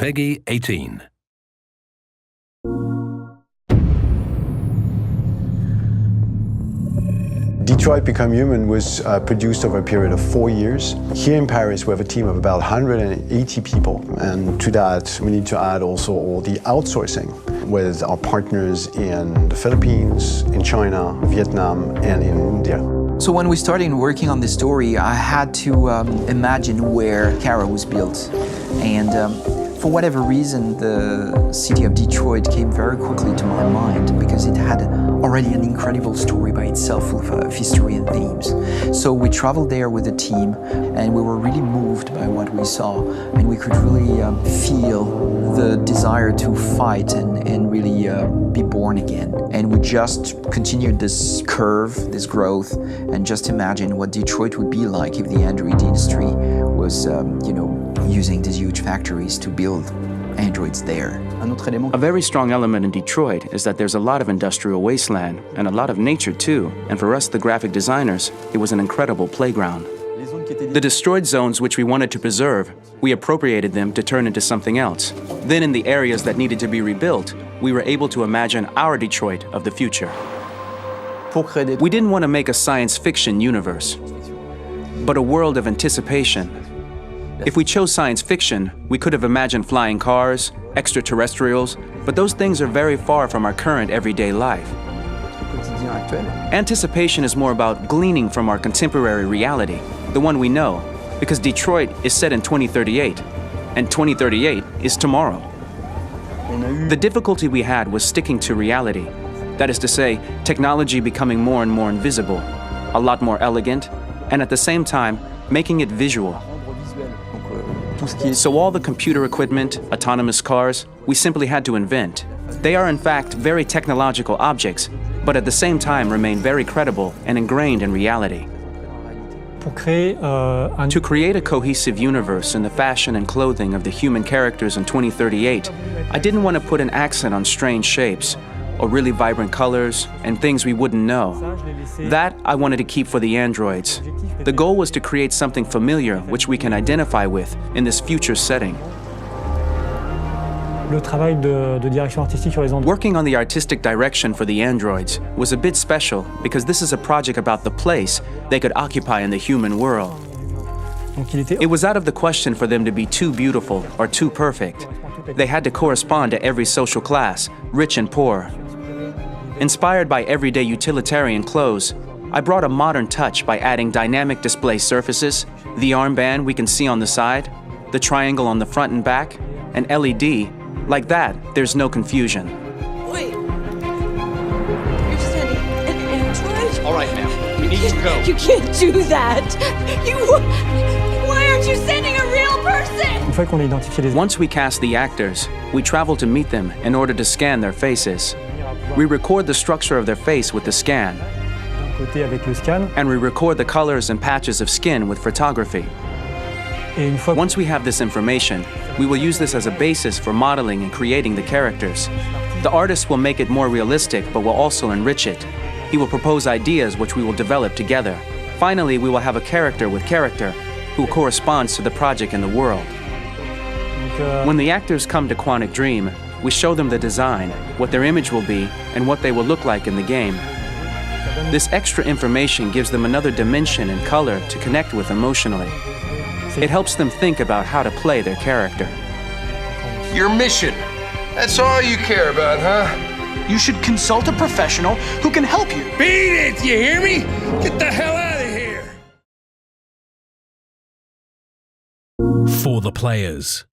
Peggy 18. Detroit Become Human was produced over a period of 4 years. Here in Paris, we have a team of about 180 people. And to that, we need to add also all the outsourcing with our partners in the Philippines, in China, Vietnam, and in India. So when we started working on this story, I had to imagine where Kara was built. And for whatever reason, the city of Detroit came very quickly to my mind because it had already an incredible story by itself full of history and themes. So we traveled there with the team and we were really moved by what we saw, and we could really feel the desire to fight and really be born again. And we just continued this curve, this growth, and just imagine what Detroit would be like if the android industry was, using these huge factories to build androids there. A very strong element in Detroit is that there's a lot of industrial wasteland and a lot of nature too, and for us, the graphic designers, it was an incredible playground. The destroyed zones which we wanted to preserve, we appropriated them to turn into something else. Then in the areas that needed to be rebuilt, we were able to imagine our Detroit of the future. We didn't want to make a science fiction universe, but a world of anticipation. If we chose science fiction, we could have imagined flying cars, extraterrestrials, but those things are very far from our current everyday life. Anticipation is more about gleaning from our contemporary reality, the one we know, because Detroit is set in 2038, and 2038 is tomorrow. The difficulty we had was sticking to reality. That is to say, technology becoming more and more invisible, a lot more elegant, and at the same time, making it visual. So all the computer equipment, autonomous cars, we simply had to invent. They are in fact very technological objects, but at the same time remain very credible and ingrained in reality. To create a cohesive universe in the fashion and clothing of the human characters in 2038, I didn't want to put an accent on strange shapes, or really vibrant colors, and things we wouldn't know. That I wanted to keep for the androids. The goal was to create something familiar which we can identify with in this future setting. Working on the artistic direction for the androids was a bit special because this is a project about the place they could occupy in the human world. It was out of the question for them to be too beautiful or too perfect. They had to correspond to every social class, rich and poor. Inspired by everyday utilitarian clothes, I brought a modern touch by adding dynamic display surfaces, the armband we can see on the side, the triangle on the front and back, an LED. Like that, there's no confusion. Wait. You're sending an android? All right, ma'am. We need to go. You can't do that. Why aren't you sending a real person? Once we cast the actors, we travel to meet them in order to scan their faces. We record the structure of their face with the scan, and we record the colors and patches of skin with photography. Once we have this information, we will use this as a basis for modeling and creating the characters. The artist will make it more realistic, but will also enrich it. He will propose ideas which we will develop together. Finally, we will have a character with character who corresponds to the project and the world. When the actors come to Quantic Dream, we show them the design, what their image will be, and what they will look like in the game. This extra information gives them another dimension and color to connect with emotionally. It helps them think about how to play their character. Your mission. That's all you care about, huh? You should consult a professional who can help you. Beat it, you hear me? Get the hell out of here! For the players.